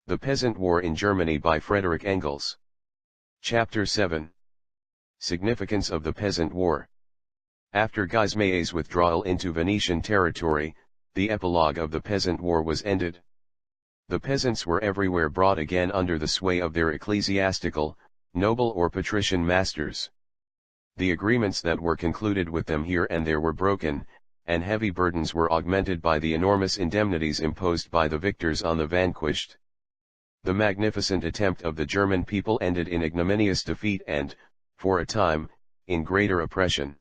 The Peasant War in Germany by Frederick Engels. Chapter 7. Significance of the Peasant War. After Guismaillet's withdrawal into Venetian territory, the epilogue of the Peasant War was ended. The peasants were everywhere brought again under the sway of their ecclesiastical, noble or patrician masters. The agreements that were concluded with them here and there were broken, and heavy burdens were augmented by the enormous indemnities imposed by the victors on the vanquished. The magnificent attempt of the German people ended in ignominious defeat and, for a time, in greater oppression.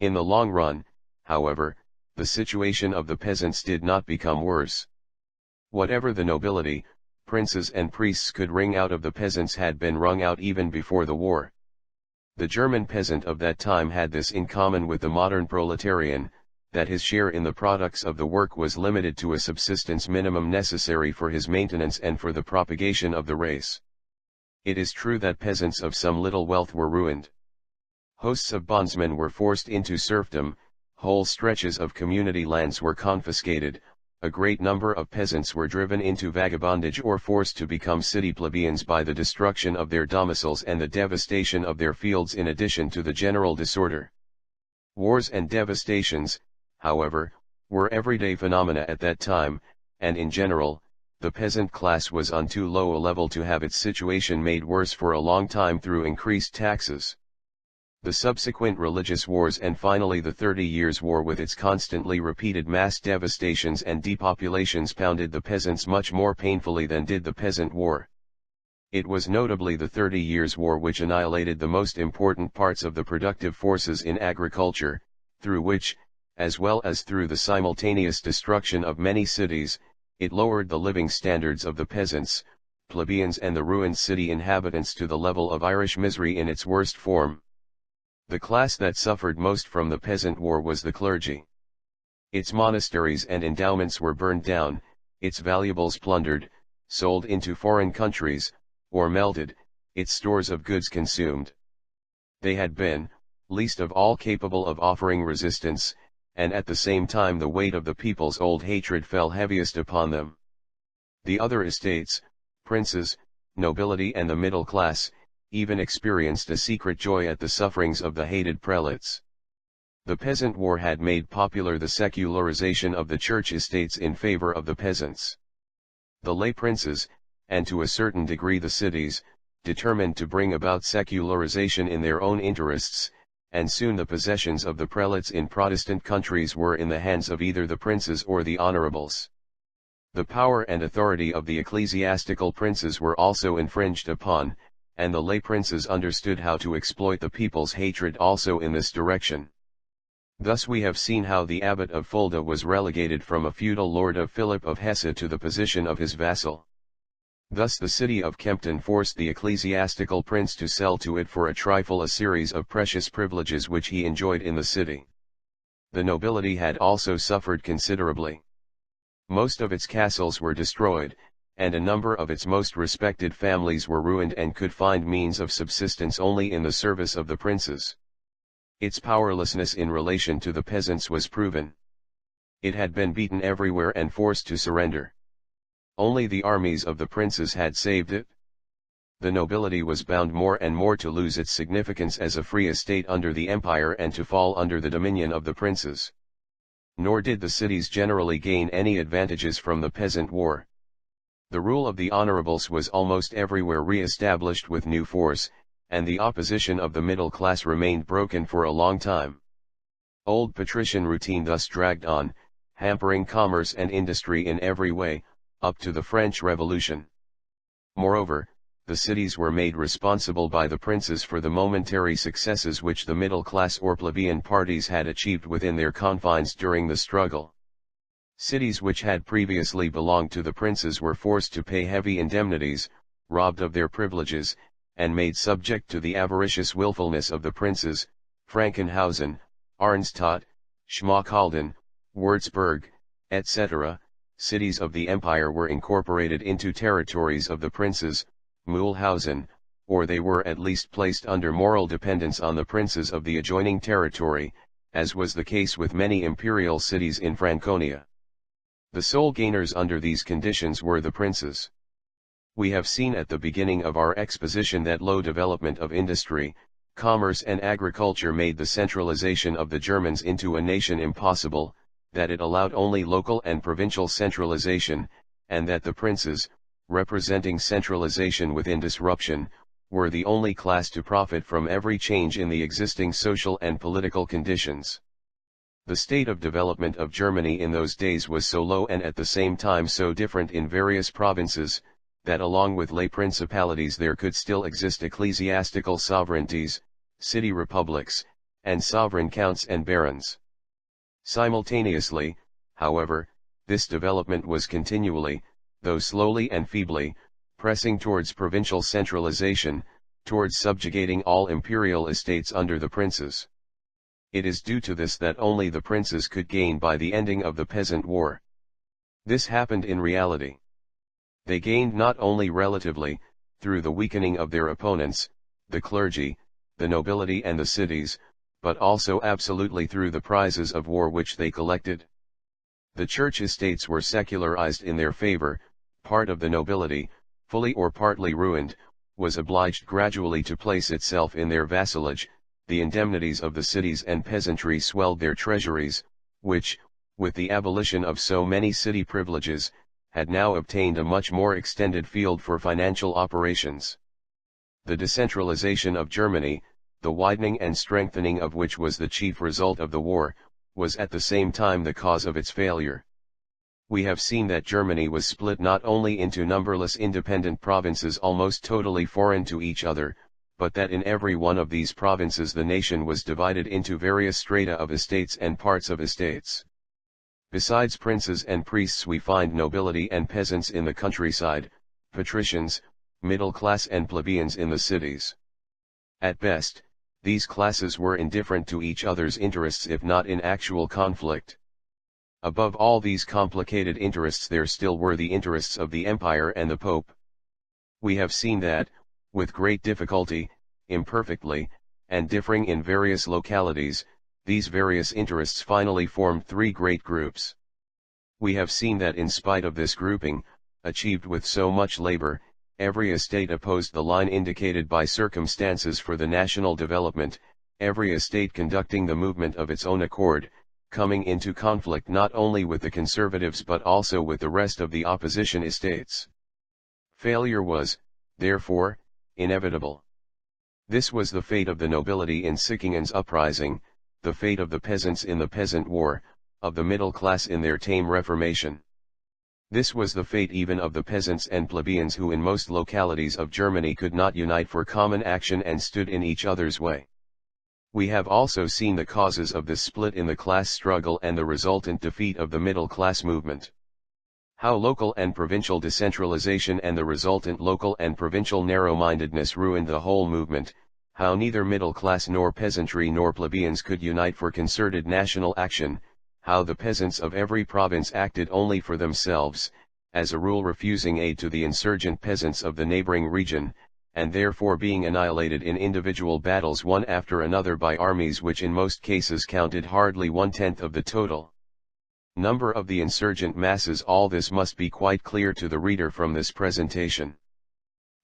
In the long run, however, the situation of the peasants did not become worse. Whatever the nobility, princes and priests could wring out of the peasants had been wrung out even before the war. The German peasant of that time had this in common with the modern proletarian, that his share in the products of the work was limited to a subsistence minimum necessary for his maintenance and for the propagation of the race. It is true that peasants of some little wealth were ruined. Hosts of bondsmen were forced into serfdom, whole stretches of community lands were confiscated, a great number of peasants were driven into vagabondage or forced to become city plebeians by the destruction of their domiciles and the devastation of their fields in addition to the general disorder. Wars and devastations, however, were everyday phenomena at that time, and in general, the peasant class was on too low a level to have its situation made worse for a long time through increased taxes. The subsequent religious wars and finally the 30 Years' War with its constantly repeated mass devastations and depopulations pounded the peasants much more painfully than did the Peasant War. It was notably the 30 Years' War which annihilated the most important parts of the productive forces in agriculture, through which, as well as through the simultaneous destruction of many cities, it lowered the living standards of the peasants, plebeians and the ruined city inhabitants to the level of Irish misery in its worst form. The class that suffered most from the Peasant War was the clergy. Its monasteries and endowments were burned down, its valuables plundered, sold into foreign countries, or melted, its stores of goods consumed. They had been, least of all capable of offering resistance, and at the same time the weight of the people's old hatred fell heaviest upon them. The other estates, princes, nobility and the middle class, even experienced a secret joy at the sufferings of the hated prelates. The Peasant War had made popular the secularization of the church estates in favor of the peasants. The lay princes, and to a certain degree the cities, determined to bring about secularization in their own interests, and soon the possessions of the prelates in Protestant countries were in the hands of either the princes or the honorables. The power and authority of the ecclesiastical princes were also infringed upon, and the lay princes understood how to exploit the people's hatred also in this direction. Thus we have seen how the abbot of Fulda was relegated from a feudal lord of Philip of Hesse to the position of his vassal. Thus the city of Kempten forced the ecclesiastical prince to sell to it for a trifle a series of precious privileges which he enjoyed in the city. The nobility had also suffered considerably. Most of its castles were destroyed, and a number of its most respected families were ruined and could find means of subsistence only in the service of the princes. Its powerlessness in relation to the peasants was proven. It had been beaten everywhere and forced to surrender. Only the armies of the princes had saved it. The nobility was bound more and more to lose its significance as a free estate under the empire and to fall under the dominion of the princes. Nor did the cities generally gain any advantages from the Peasant War. The rule of the honorables was almost everywhere re-established with new force, and the opposition of the middle class remained broken for a long time. Old patrician routine thus dragged on, hampering commerce and industry in every way, up to the French Revolution. Moreover, the cities were made responsible by the princes for the momentary successes which the middle class or plebeian parties had achieved within their confines during the struggle. Cities which had previously belonged to the princes were forced to pay heavy indemnities, robbed of their privileges, and made subject to the avaricious willfulness of the princes. Frankenhausen, Arnstadt, Schmalkalden, Würzburg, etc., cities of the empire were incorporated into territories of the princes, Mühlhausen, or they were at least placed under moral dependence on the princes of the adjoining territory, as was the case with many imperial cities in Franconia. The sole gainers under these conditions were the princes. We have seen at the beginning of our exposition that low development of industry, commerce and agriculture made the centralization of the Germans into a nation impossible, that it allowed only local and provincial centralization, and that the princes, representing centralization within disruption, were the only class to profit from every change in the existing social and political conditions. The state of development of Germany in those days was so low and at the same time so different in various provinces, that along with lay principalities there could still exist ecclesiastical sovereignties, city republics, and sovereign counts and barons. Simultaneously, however, this development was continually, though slowly and feebly, pressing towards provincial centralization, towards subjugating all imperial estates under the princes. It is due to this that only the princes could gain by the ending of the Peasant War. This happened in reality. They gained not only relatively, through the weakening of their opponents, the clergy, the nobility and the cities, but also absolutely through the prizes of war which they collected. The church estates were secularized in their favor, part of the nobility, fully or partly ruined, was obliged gradually to place itself in their vassalage, the indemnities of the cities and peasantry swelled their treasuries, which, with the abolition of so many city privileges, had now obtained a much more extended field for financial operations. The decentralization of Germany, the widening and strengthening of which was the chief result of the war, was at the same time the cause of its failure. We have seen that Germany was split not only into numberless independent provinces almost totally foreign to each other, but that in every one of these provinces the nation was divided into various strata of estates and parts of estates. Besides princes and priests we find nobility and peasants in the countryside, patricians, middle class and plebeians in the cities. At best, these classes were indifferent to each other's interests if not in actual conflict. Above all these complicated interests there still were the interests of the empire and the pope. We have seen that, with great difficulty, imperfectly, and differing in various localities, these various interests finally formed three great groups. We have seen that in spite of this grouping, achieved with so much labor, every estate opposed the line indicated by circumstances for the national development, every estate conducting the movement of its own accord, coming into conflict not only with the conservatives but also with the rest of the opposition estates. Failure was, therefore, inevitable. This was the fate of the nobility in Sickingen's uprising, the fate of the peasants in the Peasant War, of the middle class in their tame Reformation. This was the fate even of the peasants and plebeians who in most localities of Germany could not unite for common action and stood in each other's way. We have also seen the causes of this split in the class struggle and the resultant defeat of the middle class movement. How local and provincial decentralization and the resultant local and provincial narrow-mindedness ruined the whole movement, how neither middle class nor peasantry nor plebeians could unite for concerted national action, how the peasants of every province acted only for themselves, as a rule refusing aid to the insurgent peasants of the neighboring region, and therefore being annihilated in individual battles one after another by armies which in most cases counted hardly 1/10 of the total number of the insurgent masses. All this must be quite clear to the reader from this presentation.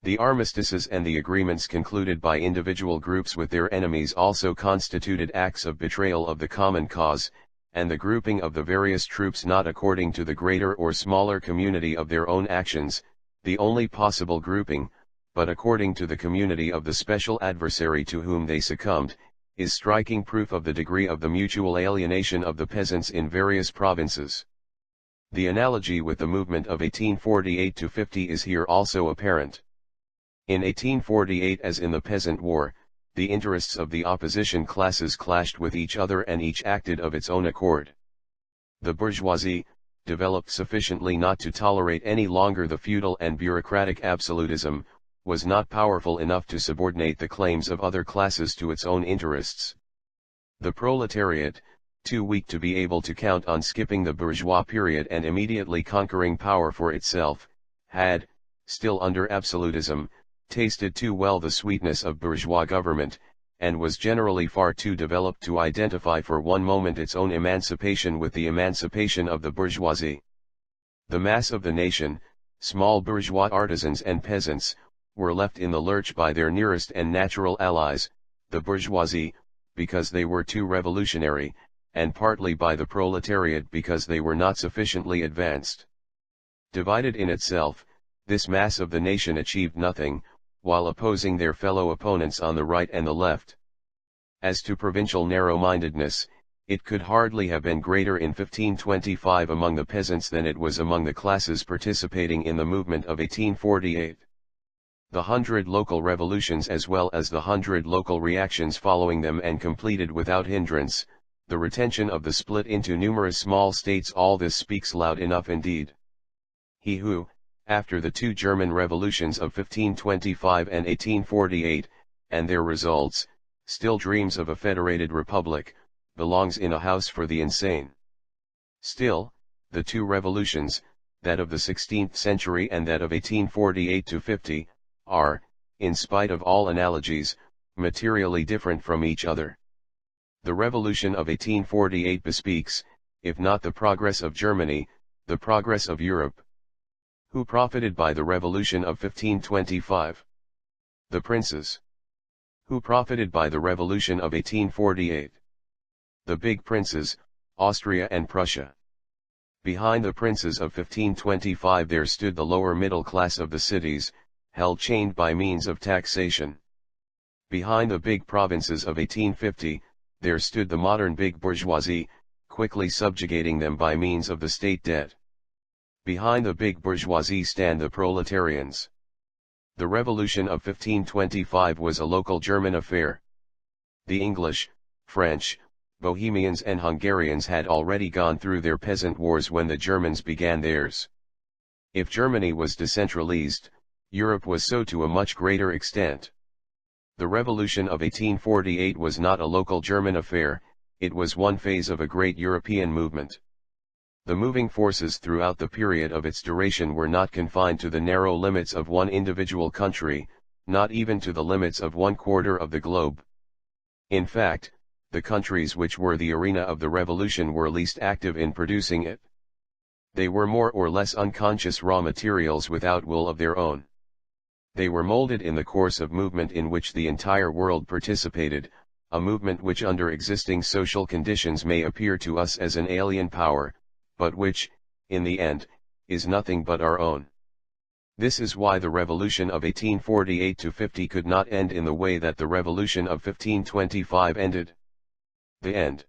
The armistices and the agreements concluded by individual groups with their enemies also constituted acts of betrayal of the common cause, and the grouping of the various troops not according to the greater or smaller community of their own actions, the only possible grouping, but according to the community of the special adversary to whom they succumbed, is striking proof of the degree of the mutual alienation of the peasants in various provinces. The analogy with the movement of 1848-50 is here also apparent. In 1848 as in the Peasant War, the interests of the opposition classes clashed with each other and each acted of its own accord. The bourgeoisie, developed sufficiently not to tolerate any longer the feudal and bureaucratic absolutism, was not powerful enough to subordinate the claims of other classes to its own interests. The proletariat, too weak to be able to count on skipping the bourgeois period and immediately conquering power for itself, had, still under absolutism, tasted too well the sweetness of bourgeois government, and was generally far too developed to identify for one moment its own emancipation with the emancipation of the bourgeoisie. The mass of the nation, Small bourgeois artisans and peasants, were left in the lurch by their nearest and natural allies, the bourgeoisie, because they were too revolutionary, and partly by the proletariat because they were not sufficiently advanced. Divided in itself, this mass of the nation achieved nothing, while opposing their fellow opponents on the right and the left. As to provincial narrow-mindedness, it could hardly have been greater in 1525 among the peasants than it was among the classes participating in the movement of 1848. The 100 local revolutions as well as the 100 local reactions following them and completed without hindrance, the retention of the split into numerous small states, all this speaks loud enough indeed. He who, after the two German revolutions of 1525 and 1848, and their results, still dreams of a federated republic, belongs in a house for the insane. Still, the two revolutions, that of the 16th century and that of 1848-50, are, in spite of all analogies, materially different from each other. The revolution of 1848 bespeaks, if not the progress of Germany, the progress of Europe. Who profited by the revolution of 1525? The princes. Who profited by the revolution of 1848? The big princes, Austria and Prussia. Behind the princes of 1525 there stood the lower middle class of the cities, held chained by means of taxation. Behind the big provinces of 1850, there stood the modern big bourgeoisie, quickly subjugating them by means of the state debt. Behind the big bourgeoisie stand the proletarians. The revolution of 1525 was a local German affair. The English, French, Bohemians and Hungarians had already gone through their peasant wars when the Germans began theirs. If Germany was decentralized, Europe was so to a much greater extent. The revolution of 1848 was not a local German affair, it was one phase of a great European movement. The moving forces throughout the period of its duration were not confined to the narrow limits of one individual country, not even to the limits of one quarter of the globe. In fact, the countries which were the arena of the revolution were least active in producing it. They were more or less unconscious raw materials without will of their own. They were molded in the course of movement in which the entire world participated, a movement which under existing social conditions may appear to us as an alien power, but which, in the end, is nothing but our own. This is why the revolution of 1848-50 could not end in the way that the revolution of 1525 ended. The end.